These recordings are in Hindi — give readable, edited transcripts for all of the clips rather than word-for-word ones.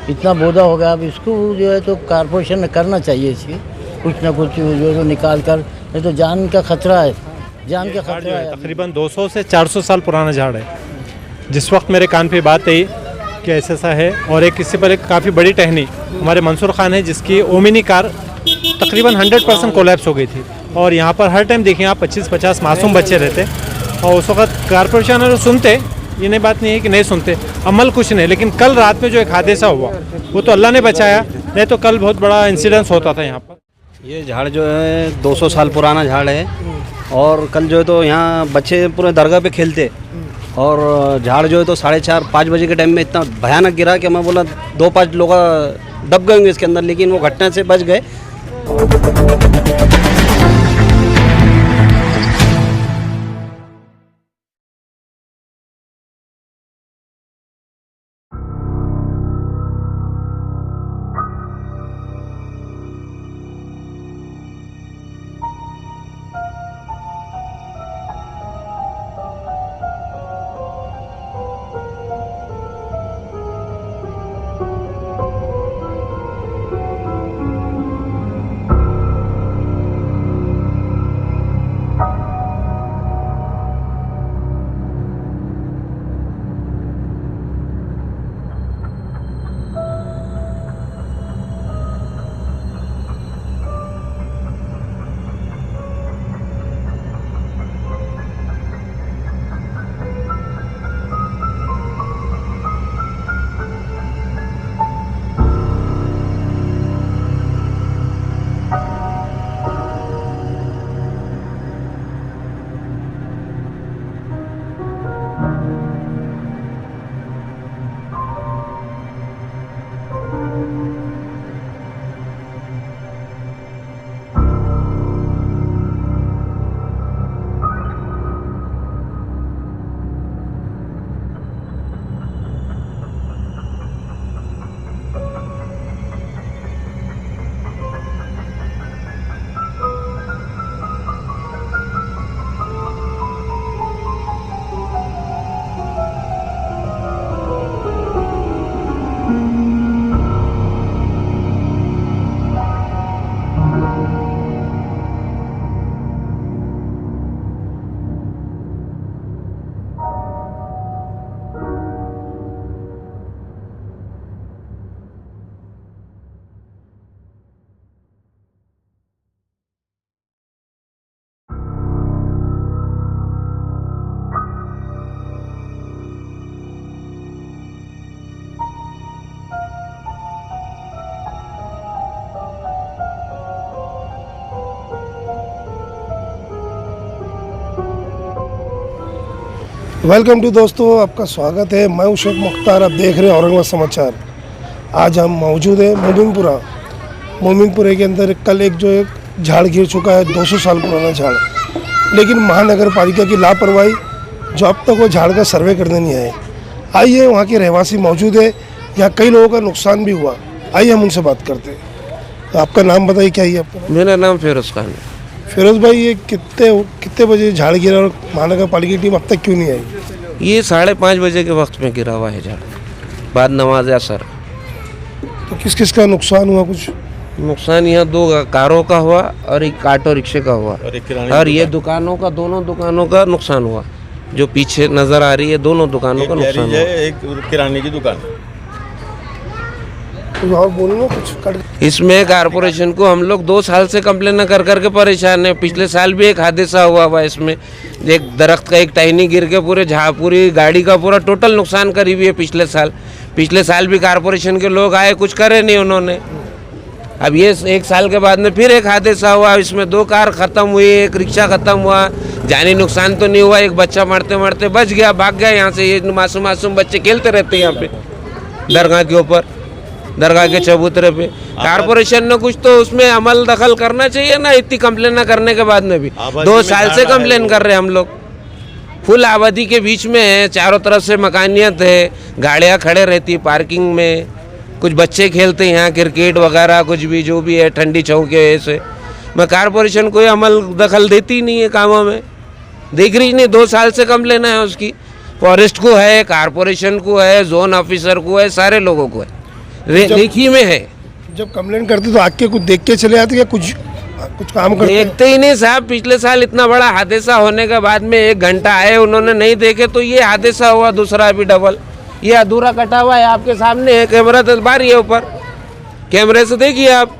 इतना बोधा हो गया। अब इसको जो है तो कारपोरेशन ने करना चाहिए इसकी कुछ ना कुछ जो है निकाल कर, नहीं तो जान का खतरा है, जान का खतरा है। तकरीबन 200 से 400 साल पुराना झाड़ है। जिस वक्त मेरे कान पे बात आई कि ऐसा है, और एक इससे पहले काफ़ी बड़ी टहनी हमारे मंसूर खान है जिसकी ओमिनी कार तकरीबन 100% कोलैप्स हो गई थी। और यहाँ पर हर टाइम देखिए आप 25-50 मासूम बच्चे रहते, और उस वक्त कारपोरेशन वाले सुनते, ये नहीं बात नहीं है कि नहीं सुनते, अमल कुछ नहीं। लेकिन कल रात में जो एक हादसा हुआ वो तो अल्लाह ने बचाया, नहीं तो कल बहुत बड़ा इंसिडेंस होता था यहाँ पर। ये झाड़ जो है 200 साल पुराना झाड़ है, और कल जो है तो यहाँ बच्चे पूरे दरगाह पे खेलते, और झाड़ जो है तो 4:30-5 बजे के टाइम में इतना भयानक गिरा कि मैं बोला 2-5 लोग दब गए होंगे इसके अंदर, लेकिन वो घटना से बच गए। वेलकम टू दोस्तों, आपका स्वागत है। मैं हूं शेख मुख्तार, आप देख रहे हैं औरंगाबाद समाचार। आज हम मौजूद हैं मोमिनपुरा के अंदर। कल एक झाड़ गिर चुका है, 200 साल पुराना झाड़, लेकिन महानगर पालिका की लापरवाही जो अब तक वो झाड़ का सर्वे करने नहीं आए। आइए, वहाँ के रहवासी मौजूद है, यहाँ कई लोगों का नुकसान भी हुआ। आइए हम उनसे बात करते हैं। तो आपका नाम बताइए, क्या है आपका? मेरा नाम फिरोज खान है। फिरोज भाई, ये कितने बजे झाड़ गिरा और महानगर पालिका की टीम अब तक क्यों नहीं आई? ये 5:30 बजे के वक्त में गिरा हुआ है झाड़, बाद नमाज असर। तो किस किस का नुकसान हुआ? कुछ नुकसान यहाँ 2 कारों का हुआ और एक ऑटो रिक्शे का हुआ, और ये दुकानों का, दोनों दुकानों का नुकसान हुआ। जो पीछे नजर आ रही है, दोनों दुकानों का नुकसान हुआ। एक किराने की दुकान। और बोलो ना कुछ। इसमें कारपोरेशन को हम लोग 2 साल से कंप्लेन कर करके परेशान है। पिछले साल भी एक हादसा हुआ इसमें, एक दरख्त का एक टहनी गिर के पूरी गाड़ी का पूरा टोटल नुकसान करी हुई है पिछले साल भी कारपोरेशन के लोग आए, कुछ करे नहीं उन्होंने। अब ये 1 साल के बाद में फिर एक हादसा हुआ, इसमें 2 कार ख़त्म हुई, एक रिक्शा ख़त्म हुआ। जानी नुकसान तो नहीं हुआ, एक बच्चा मारते मारते बच गया, भाग गया यहाँ से। ये मासूम बच्चे खेलते रहते हैं यहाँ पे दरगाह के ऊपर, दरगाह के चबूतरे पे। कारपोरेशन ने कुछ तो उसमें अमल दखल करना चाहिए ना, इतनी कंप्लेन करने के बाद में भी। 2 साल से कंप्लेन कर रहे हैं हम लोग। फुल आबादी के बीच में है, चारों तरफ से मकानियत है, गाड़ियाँ खड़े रहती पार्किंग में, कुछ बच्चे खेलते हैं यहाँ क्रिकेट वगैरह, कुछ भी जो भी है, ठंडी छाँव के ऐसे। मैं कारपोरेशन कोई अमल दखल देती नहीं है कामों में, देख रही नहीं। 2 साल से कंप्लेन है उसकी, फॉरेस्ट को है, कारपोरेशन को है, जोन ऑफिसर को है, सारे लोगों को है। रेखी में है। जब कंप्लेंट करते तो आके कुछ देख के चले आते या कुछ काम करते? देखते ही नहीं साहब, पिछले साल इतना बड़ा हादसा होने के बाद में 1 घंटा आए, उन्होंने नहीं देखे तो ये हादसा हुआ दूसरा भी डबल। ये अधूरा कटा हुआ है, आपके सामने है, कैमरा तो बाहर है ऊपर, कैमरे से देखिए आप।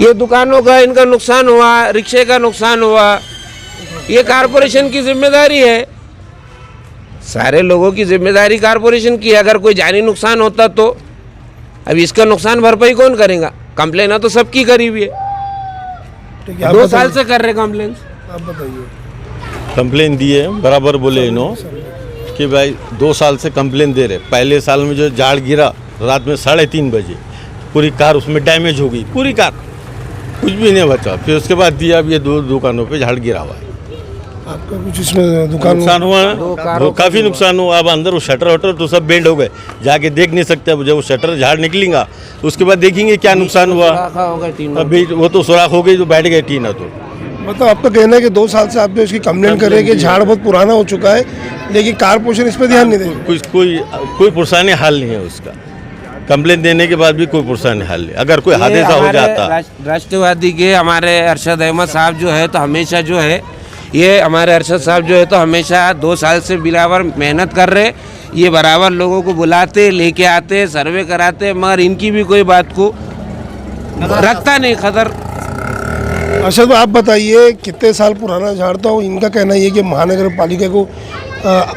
ये दुकानों का इनका नुकसान हुआ, रिक्शे का नुकसान हुआ, ये कारपोरेशन की जिम्मेदारी है, सारे लोगों की जिम्मेदारी कारपोरेशन की है। अगर कोई जानी नुकसान होता तो अब इसका नुकसान भरपाई कौन करेगा? कंप्लेन तो सबकी करी हुई है, 2 साल से कर रहे कंप्लेन। आप बताइए। कंप्लेन दिए बराबर बोले इन्होंने कि भाई 2 साल से कंप्लेन दे रहे। पहले साल में जो झाड़ गिरा रात में 3:30 बजे, पूरी कार उसमें डैमेज हो गई, पूरी कार, कुछ भी नहीं बचा। फिर उसके बाद दिया, अब ये 2 दुकानों पे झाड़ गिरा हुआ है। आपका कुछ इसमें दुकान नुकसान हुआ है, काफ़ी नुकसान हुआ। अब अंदर वो शटर वटर तो सब बेंड हो गए, जाके देख नहीं सकते। अब जब वो शटर झाड़ निकलेगा उसके बाद देखेंगे क्या नुकसान हुआ। अभी वो तो सुराख हो गई, तो बैठ गए टीना। तो मतलब आपका कहना है कि 2 साल से आप जो इसकी कंप्लेंट कर रहे हैं कि झाड़ बहुत पुराना हो चुका है, लेकिन कारपोरेशन इस पर ध्यान नहीं दे रही। कोई पुरसाने हाल नहीं है उसका। कंप्लेन देने के बाद भी कोई पुरसाने हाल नहीं। अगर कोई हादसा हो जाता, राष्ट्रवादी के हमारे अरशद अहमद साहब जो है तो हमेशा जो है, ये हमारे अरशद साहब जो है तो हमेशा 2 साल से बराबर मेहनत कर रहे। ये बराबर लोगों को बुलाते, लेके आते, सर्वे कराते, मगर इनकी भी कोई बात को रखता नहीं खतर। अरशद आप बताइए, कितने साल पुराना झाड़ था? इनका कहना ये कि महानगर पालिका को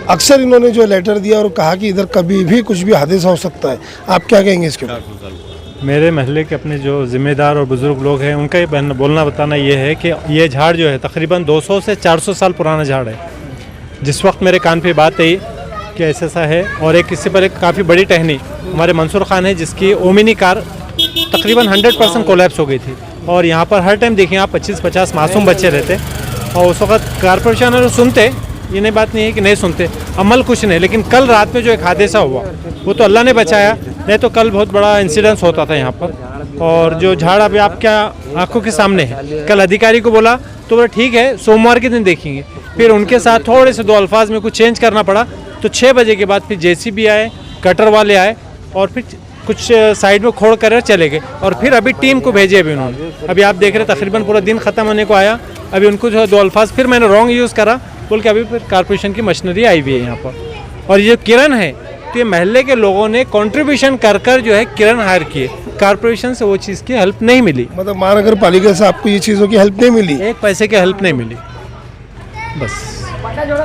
अक्सर इन्होंने जो लेटर दिया और कहा कि इधर कभी भी कुछ भी हादसा हो सकता है। आप क्या कहेंगे इसके ऊपर? मेरे महल्ले के अपने जो ज़िम्मेदार और बुज़ुर्ग लोग हैं, उनका ये बोलना बताना ये है कि ये झाड़ जो है तकरीबन 200 से 400 साल पुराना झाड़ है। जिस वक्त मेरे कान पे बात आई कि ऐसा है, और एक इससे पर एक काफ़ी बड़ी टहनी हमारे मंसूर खान है, जिसकी ओमिनी कार तकरीबन 100% कोलैप्स हो गई थी। और यहाँ पर हर टाइम देखिए आप 25-50 मासूम बच्चे रहते, और उस वक्त कारपोरेशन वाले सुनते, ये नहीं बात नहीं है कि नहीं सुनते, अमल कुछ नहीं। लेकिन कल रात में जो एक हादसा हुआ वो तो अल्लाह ने बचाया, नहीं तो कल बहुत बड़ा इंसिडेंस होता था यहाँ पर। और जो झाड़ अभी आपके आंखों के सामने है, कल अधिकारी को बोला तो बोला ठीक है सोमवार के दिन देखेंगे। फिर उनके साथ थोड़े से 2 अल्फाज में कुछ चेंज करना पड़ा, तो 6 बजे के बाद फिर JCB आए, कटर वाले आए, और फिर कुछ साइड में खोड़ कर चले गए। और फिर अभी टीम को भेजे अभी उन्होंने, अभी आप देख रहे तकरीबन पूरा दिन ख़त्म होने को आया। अभी उनको जो है 2 अल्फाज फिर मैंने रॉन्ग यूज़ करा बोल के अभी फिर कारपोरेशन की मशीनरी आई हुई है यहाँ पर। और ये किरण है, तो ये महल्ले के लोगों ने कंट्रीब्यूशन कर जो है किरण हायर किए, कारपोरेशन से वो चीज़ की हेल्प नहीं मिली। मतलब महानगर पालिका से आपको ये चीज़ों की हेल्प नहीं मिली? 1 पैसे की हेल्प नहीं मिली बस।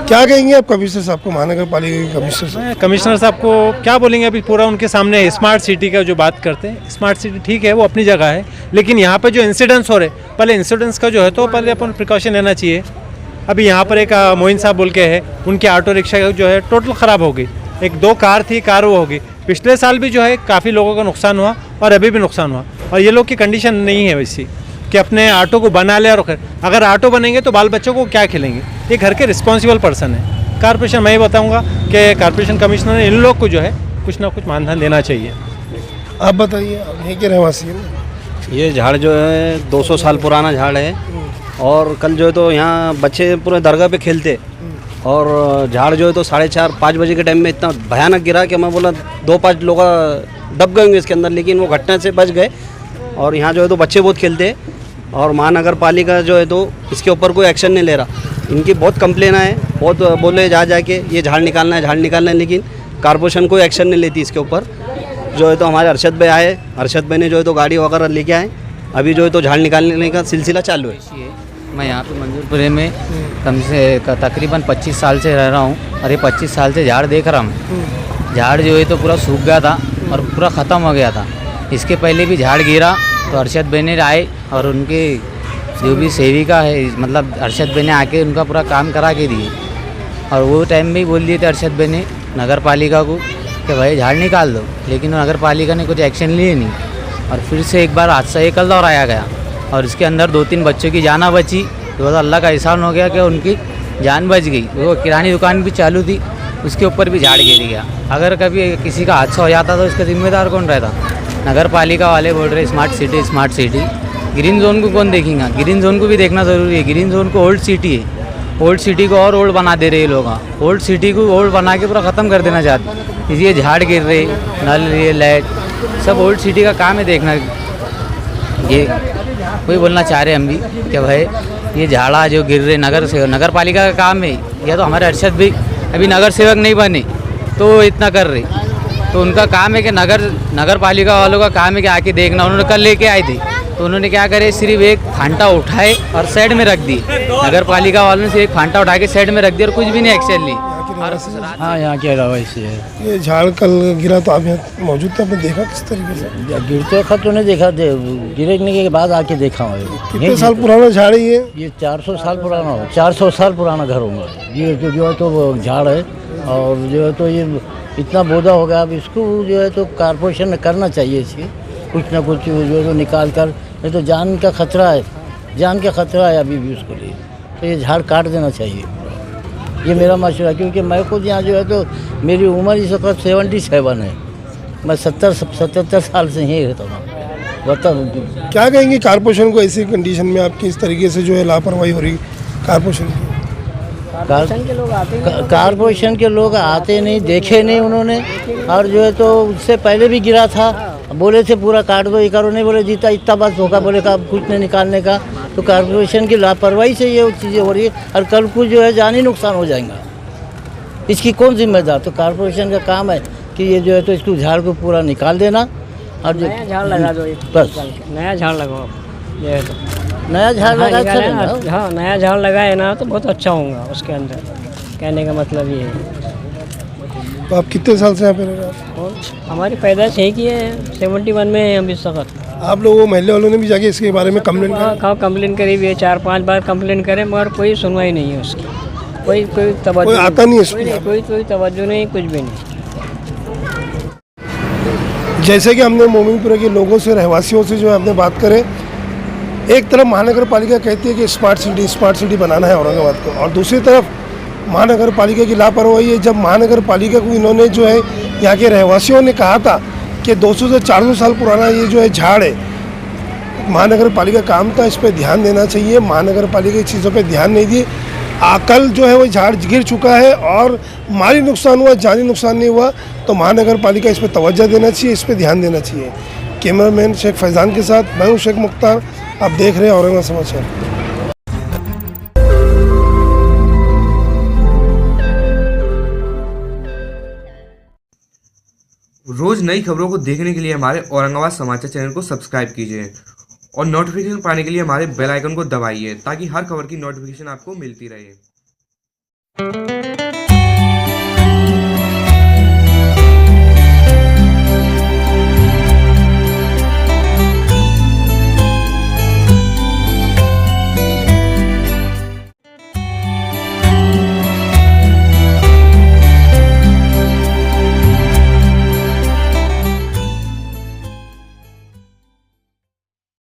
क्या कहेंगे आप कमिश्नर साहब को, महानगर पालिका के कमिश्नर साहब? मैं कमिश्नर साहब को क्या बोलेंगे, अभी पूरा उनके सामने है। स्मार्ट सिटी का जो बात करते हैं, स्मार्ट सिटी ठीक है, वो अपनी जगह है, लेकिन यहाँ पर जो इंसिडेंट्स हो रहे, पहले इंसिडेंट्स का जो है तो पहले अपन प्रिकॉशन लेना चाहिए। अभी यहाँ पर एक मोइन साहब बोल के है, उनकी ऑटो रिक्शा जो है टोटल ख़राब हो गई, 1-2 कार थी, कार वो होगी। पिछले साल भी जो है काफ़ी लोगों का नुकसान हुआ, और अभी भी नुकसान हुआ। और ये लोग की कंडीशन नहीं है वैसी कि अपने ऑटो को बना ले, और अगर ऑटो बनेंगे तो बाल बच्चों को क्या खिलेंगे? ये घर के रिस्पॉन्सिबल पर्सन है कारपोरेशन। मैं ही बताऊंगा कि कारपोरेशन कमिश्नर ने इन लोग को जो है कुछ ना कुछ मानधन देना चाहिए। आप बताइए, आप यहीं के रहवासी हैं? ये झाड़ जो है 200 साल पुराना झाड़ है, और कल जो है तो यहाँ बच्चे पूरे दरगाह पे खेलते, और झाड़ जो है तो 4:30-5 बजे के टाइम में इतना भयानक गिरा कि मैं बोला 2-5 लोग दब गए होंगे इसके अंदर, लेकिन वो घटना से बच गए। और यहाँ जो है तो बच्चे बहुत खेलते, और महानगर पालिका जो है तो इसके ऊपर कोई एक्शन नहीं ले रहा। इनकी बहुत कंप्लेन है, बहुत बोले जाके ये झाड़ निकालना है, लेकिन कारपोरेशन कोई एक्शन नहीं लेती इसके ऊपर। जो है तो हमारे अरशद भाई आए, अरशद भाई ने जो है तो गाड़ी वगैरह लेके आए, अभी जो है तो झाड़ निकालने का सिलसिला चालू है। मैं यहाँ पे मंजूरपुरे में तकरीबन 25 साल से रह रहा हूँ, और ये 25 साल से झाड़ देख रहा हूँ। झाड़ जो है तो पूरा सूख गया था और पूरा ख़त्म हो गया था। इसके पहले भी झाड़ गिरा तो अरशद भाई ने आए, और उनके जो भी सेविका है, मतलब अरशद भाई ने आके उनका पूरा काम करा के दिए। और वो टाइम में ही बोल दिए थे अरशद भाई ने नगर पालिका को कि भाई झाड़ निकाल दो, लेकिन नगर पालिका ने कुछ एक्शन लिए नहीं। और फिर से एक बार हादसा एक कल दोहराया गया, और इसके अंदर 2-3 बच्चों की जान बची, तो अल्लाह का एहसान हो गया कि उनकी जान बच गई। वो किरानी दुकान भी चालू थी, उसके ऊपर भी झाड़ गिर गया। अगर कभी किसी का हादसा हो जाता तो इसका जिम्मेदार कौन रहता? नगर पालिका वाले बोल रहे स्मार्ट सिटी। ग्रीन जोन को कौन देखेगा? ग्रीन जोन को भी देखना ज़रूरी है। ग्रीन जोन को ओल्ड सिटी है, ओल्ड सिटी को और ओल्ड बना दे रहे हैं लोग। ओल्ड सिटी को ओल्ड बना के पूरा ख़त्म कर देना चाहते हैं। ये झाड़ गिर रहे, नल ये लाइट सब ओल्ड सिटी का काम है देखना। ये वही बोलना चाह रहे हम भी कि भाई ये झाड़ा जो गिर रहे नगर पालिका का काम है। या तो हमारे अरशद भी अभी नगर सेवक नहीं बने तो इतना कर रहे, तो उनका काम है कि नगर पालिका वालों का काम है कि आके देखना। उन्होंने कल लेके आए थे तो उन्होंने क्या करे, सिर्फ एक फांटा उठाए और साइड में रख दी। नगर पालिका वालों ने सिर्फ एक फांटा उठा के साइड में रख दिया और कुछ भी नहीं एक्शन ली। हाँ, यहाँ के अलावा ऐसे है। ये झाड़ कल गिरा तो आप यहाँ मौजूद थे, आपने देखा किस तरीके से? गिरते वक्त तो नहीं देखा, गिरने के बाद आके देखा हूँ। कितने साल पुराना झाड़ है ये? ये 400 साल पुराना हो, 400 साल पुराना घर होगा ये। जो है तो वो झाड़ है और जो है तो ये इतना बोधा हो गया। अब इसको जो है तो कारपोरेशन ने करना चाहिए इसकी कुछ ना कुछ जो है तो निकाल कर, नहीं तो जान का खतरा है, जान का खतरा है अभी भी उसको लिए। तो ये झाड़ काट देना चाहिए, ये मेरा मशवरा है। क्योंकि मैं खुद यहाँ जो है तो मेरी उम्र इस वक्त 77 है, मैं 77 साल से यहीं रहता हूँ। बताओ क्या कहेंगे कारपोरेशन को ऐसी कंडीशन में आपकी इस तरीके से जो है लापरवाही हो रही कारपोरेशन की? कारपोरेशन के लोग आते नहीं, देखे नहीं उन्होंने। और जो है तो उससे पहले भी गिरा था, बोले थे पूरा काट दो, ये करो, नहीं बोले जीता इतना बस होगा, बोले का कुछ नहीं निकालने का। तो कारपोरेशन की लापरवाही से ये चीज़ें हो रही है और कल को जो है जानी नुकसान हो जाएगा। इसकी कौन जिम्मेदार? तो कारपोरेशन का काम है कि ये जो है तो इसको झाड़ को पूरा निकाल देना और जो झाड़ लगा दो, बस नया झाड़ लगाओ। ये तो नया झाड़ लगा अच्छा रहेगा। हाँ, नया झाड़ लगाए ना तो बहुत अच्छा होगा उसके अंदर, कहने का मतलब ये है। तो आप कितने साल से यहाँ पे रह रहे हैं? और हमारी पैदाइश यही की है, 71 में है हम इस वक्त। आप लोगों महल्ले वालों ने भी जाके इसके बारे में कंप्लेंट हाँ, कंप्लेन करी भी है, 4-5 बार कंप्लेन करें मगर कोई सुनवाई नहीं है उसकी। कोई तवज्जो, कोई आता नहीं है इस पे? कोई तवज्जो नहीं, कुछ भी नहीं। जैसे कि हमने मोमिनपुरा के लोगों से, रहवासियों से जो है हमने बात करें, एक तरफ महानगर पालिका कहती है कि स्मार्ट सिटी बनाना है औरंगाबाद को, और दूसरी तरफ महानगर पालिका की लापरवाही है। जब महानगर पालिका को इन्होंने जो है यहाँ के रहवासियों ने कहा था कि 200 से 400 साल पुराना ये जो है झाड़ है, महानगर पालिका काम था, इस पर ध्यान देना चाहिए। महानगर पालिका इस चीज़ों पर ध्यान नहीं दिए। कल जो है वो झाड़ गिर चुका है और माली नुकसान हुआ, जानी नुकसान नहीं हुआ। तो महानगर पालिका इस पर तवज्जो देना चाहिए, इस पर ध्यान देना चाहिए। कैमरामैन शेख फैज़ान के साथ मैं हूँ शेख मुख्तार, आप देख रहे हैं औरंगाबाद समाचार। रोज नई खबरों को देखने के लिए हमारे औरंगाबाद समाचार चैनल को सब्सक्राइब कीजिए और नोटिफिकेशन पाने के लिए हमारे बेल आइकन को दबाइए ताकि हर खबर की नोटिफिकेशन आपको मिलती रहे।